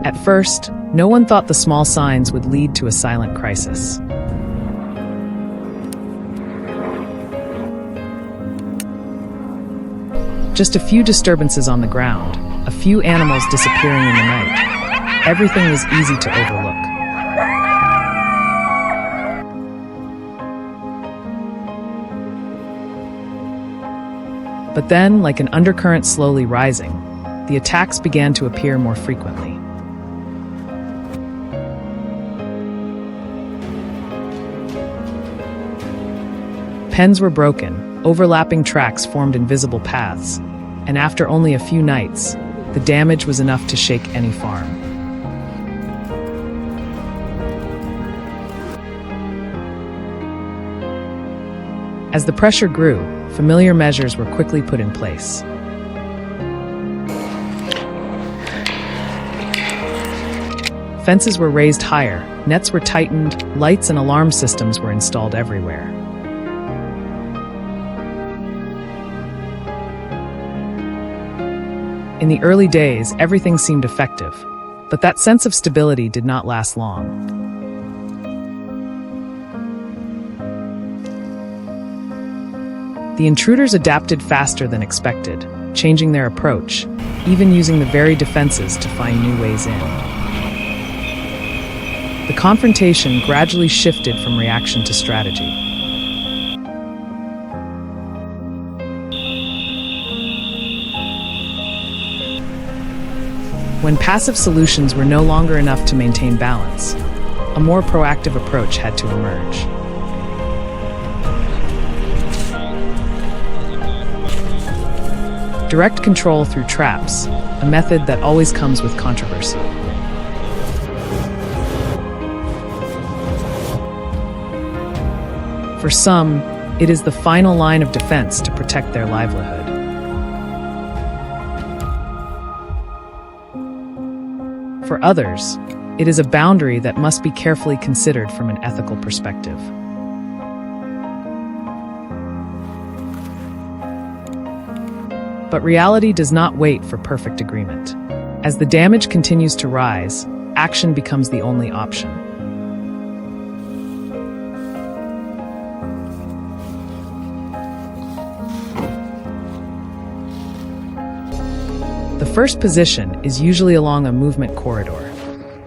At first, no one thought the small signs would lead to a silent crisis. Just a few disturbances on the ground, a few animals disappearing in the night. Everything was easy to overlook. But then, like an undercurrent slowly rising, the attacks began to appear more frequently. Pens were broken, overlapping tracks formed invisible paths, and after only a few nights, the damage was enough to shake any farm. As the pressure grew, familiar measures were quickly put in place. Fences were raised higher, nets were tightened, lights and alarm systems were installed everywhere. In the early days, everything seemed effective, but that sense of stability did not last long. The intruders adapted faster than expected, changing their approach, even using the very defenses to find new ways in. The confrontation gradually shifted from reaction to strategy. When passive solutions were no longer enough to maintain balance, a more proactive approach had to emerge. Direct control through traps, a method that always comes with controversy. For some, it is the final line of defense to protect their livelihood. For others, it is a boundary that must be carefully considered from an ethical perspective. But reality does not wait for perfect agreement. As the damage continues to rise, action becomes the only option. The first position is usually along a movement corridor,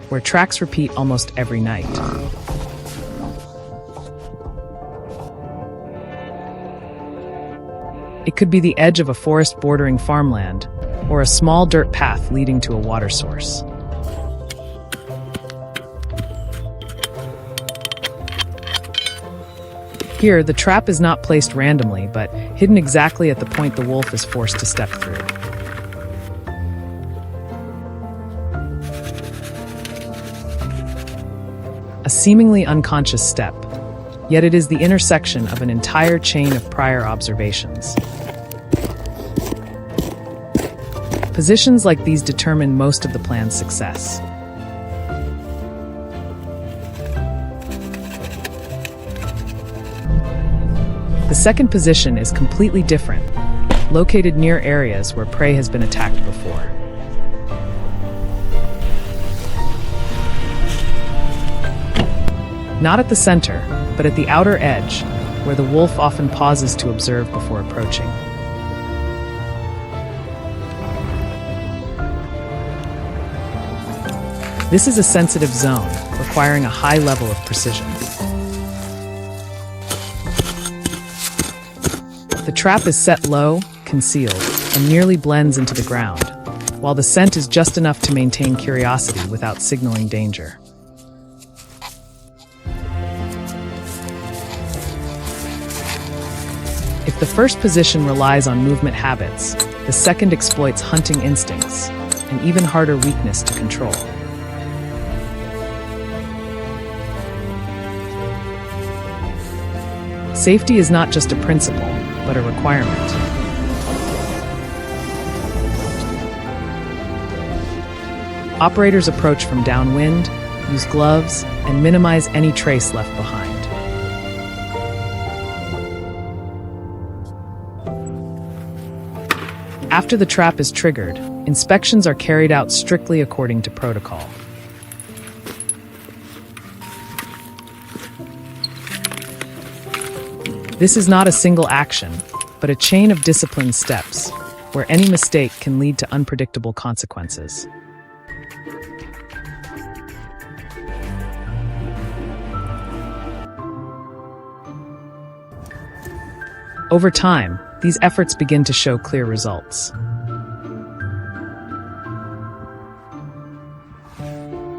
where tracks repeat almost every night. It could be the edge of a forest bordering farmland, or a small dirt path leading to a water source. Here, the trap is not placed randomly, but hidden exactly at the point the wolf is forced to step through. A seemingly unconscious step, yet it is the intersection of an entire chain of prior observations. Positions like these determine most of the plan's success. The second position is completely different, located near areas where prey has been attacked before. Not at the center, but at the outer edge, where the wolf often pauses to observe before approaching. This is a sensitive zone, requiring a high level of precision. The trap is set low, concealed, and nearly blends into the ground, while the scent is just enough to maintain curiosity without signaling danger. If the first position relies on movement habits, the second exploits hunting instincts, an even harder weakness to control. Safety is not just a principle, but a requirement. Operators approach from downwind, use gloves, and minimize any trace left behind. After the trap is triggered, Inspections are carried out strictly according to protocol. This is not a single action, but a chain of disciplined steps, where any mistake can lead to unpredictable consequences. Over time, these efforts begin to show clear results.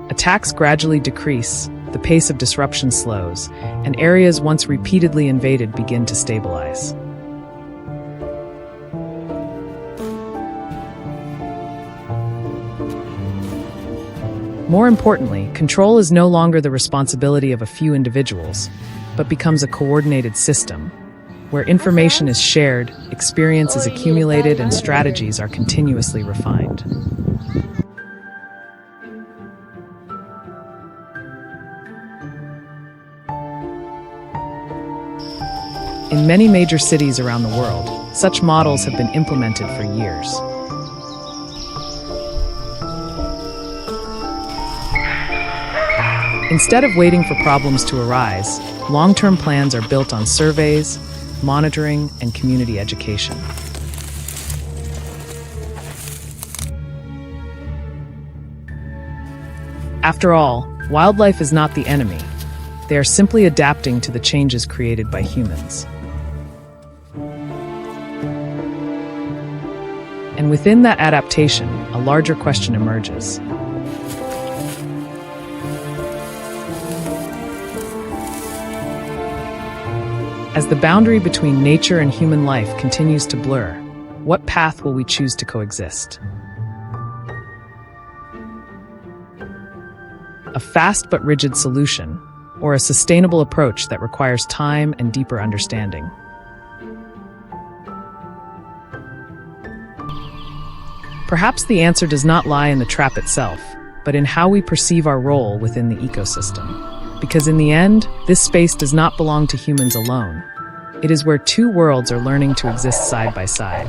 Attacks gradually decrease, the pace of disruption slows, and areas once repeatedly invaded begin to stabilize. More importantly, control is no longer the responsibility of a few individuals, but becomes a coordinated system, where information is shared, experience is accumulated, and strategies are continuously refined. In many major cities around the world, such models have been implemented for years. Instead of waiting for problems to arise, long-term plans are built on surveys, monitoring, and community education. After all, wildlife is not the enemy. They are simply adapting to the changes created by humans. And within that adaptation, a larger question emerges. As the boundary between nature and human life continues to blur, what path will we choose to coexist? A fast but rigid solution, or a sustainable approach that requires time and deeper understanding? Perhaps the answer does not lie in the trap itself, but in how we perceive our role within the ecosystem. Because in the end, this space does not belong to humans alone. It is where two worlds are learning to exist side by side.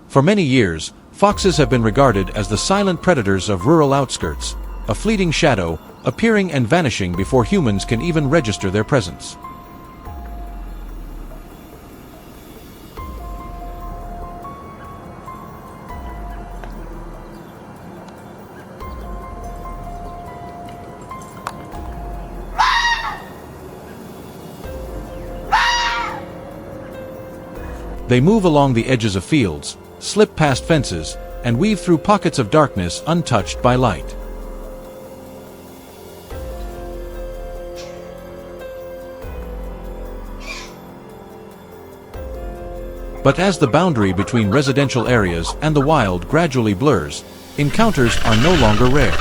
For many years, foxes have been regarded as the silent predators of rural outskirts, a fleeting shadow, appearing and vanishing before humans can even register their presence. They move along the edges of fields, slip past fences, and weave through pockets of darkness untouched by light. But as the boundary between residential areas and the wild gradually blurs, encounters are no longer rare.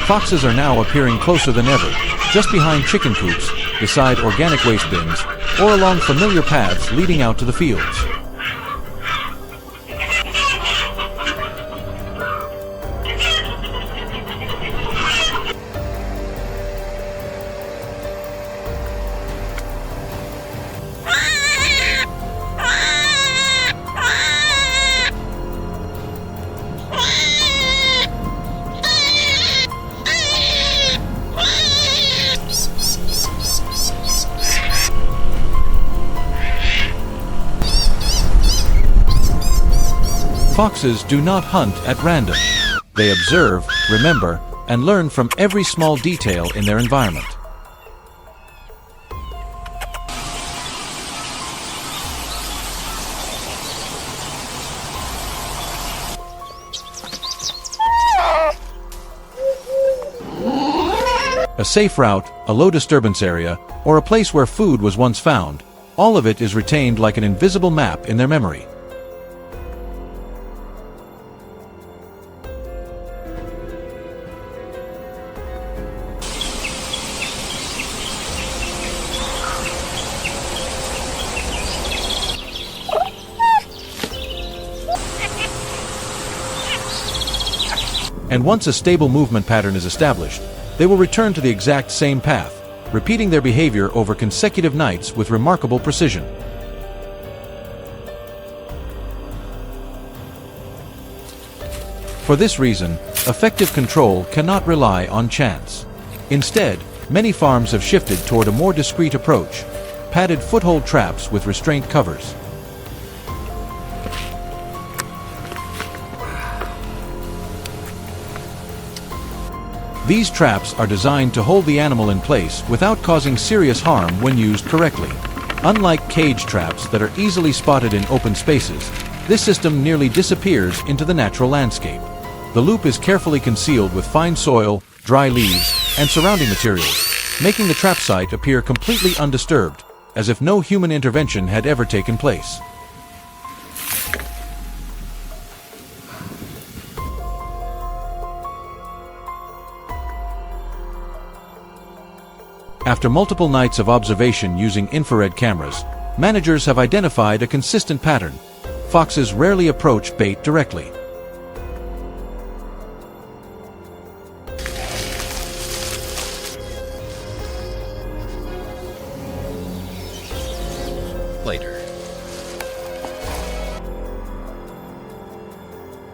Foxes are now appearing closer than ever, just behind chicken coops, beside organic waste bins, or along familiar paths leading out to the fields. Foxes do not hunt at random. They observe, remember, and learn from every small detail in their environment. A safe route, a low disturbance area, or a place where food was once found, all of it is retained like an invisible map in their memory. And once a stable movement pattern is established, they will return to the exact same path, repeating their behavior over consecutive nights with remarkable precision. For this reason, effective control cannot rely on chance. Instead, many farms have shifted toward a more discreet approach: padded foothold traps with restraint covers. These traps are designed to hold the animal in place without causing serious harm when used correctly. Unlike cage traps that are easily spotted in open spaces, this system nearly disappears into the natural landscape. The loop is carefully concealed with fine soil, dry leaves, and surrounding materials, making the trap site appear completely undisturbed, as if no human intervention had ever taken place. After multiple nights of observation using infrared cameras, managers have identified a consistent pattern. Foxes rarely approach bait directly. Later.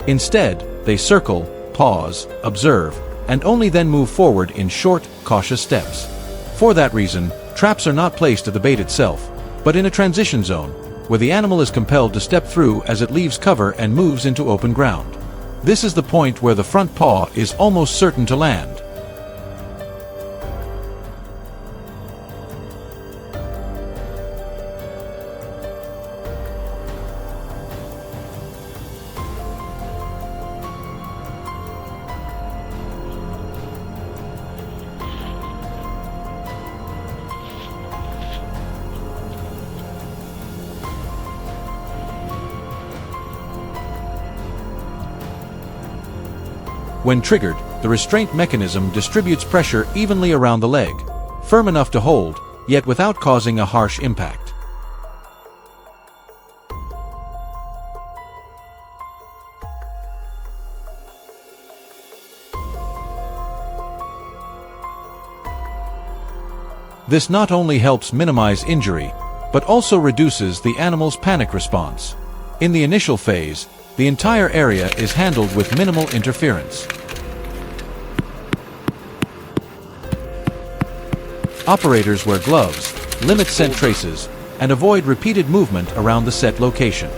Instead, they circle, pause, observe, and only then move forward in short, cautious steps. For that reason, traps are not placed at the bait itself, but in a transition zone, where the animal is compelled to step through as it leaves cover and moves into open ground. This is the point where the front paw is almost certain to land. When triggered, the restraint mechanism distributes pressure evenly around the leg, firm enough to hold, yet without causing a harsh impact. This not only helps minimize injury, but also reduces the animal's panic response. In the initial phase, the entire area is handled with minimal interference. Operators wear gloves, limit scent traces, and avoid repeated movement around the set location.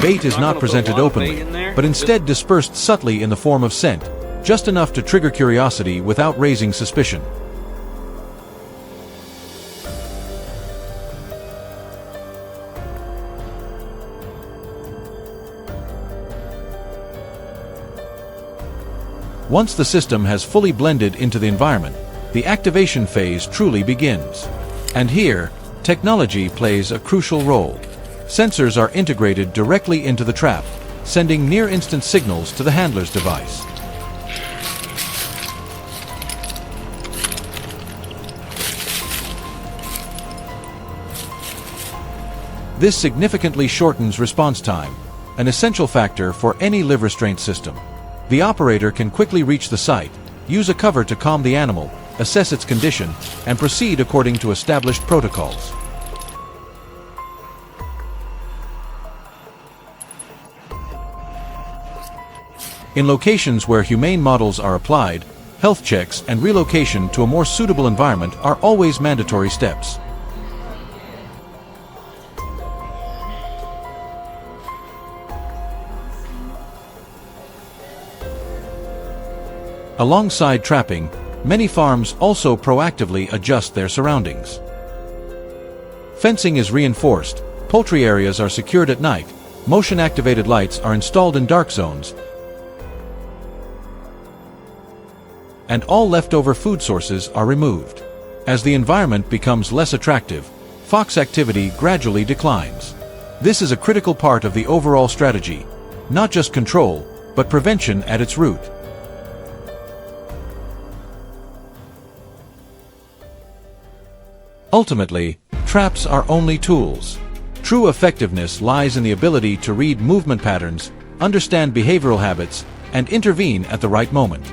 Bait is not presented openly, but instead dispersed subtly in the form of scent, just enough to trigger curiosity without raising suspicion. Once the system has fully blended into the environment, the activation phase truly begins. And here, technology plays a crucial role. Sensors are integrated directly into the trap, sending near-instant signals to the handler's device. This significantly shortens response time, an essential factor for any live restraint system. The operator can quickly reach the site, use a cover to calm the animal, assess its condition, and proceed according to established protocols. In locations where humane models are applied, health checks and relocation to a more suitable environment are always mandatory steps. Alongside trapping, many farms also proactively adjust their surroundings. Fencing is reinforced, poultry areas are secured at night, motion-activated lights are installed in dark zones, and all leftover food sources are removed. As the environment becomes less attractive, fox activity gradually declines. This is a critical part of the overall strategy, not just control, but prevention at its root. Ultimately, traps are only tools. True effectiveness lies in the ability to read movement patterns, understand behavioral habits, and intervene at the right moment.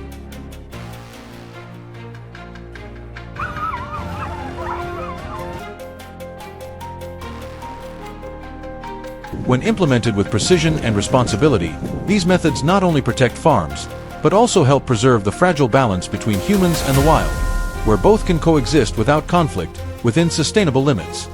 When implemented with precision and responsibility, these methods not only protect farms, but also help preserve the fragile balance between humans and the wild, where both can coexist without conflict, within sustainable limits.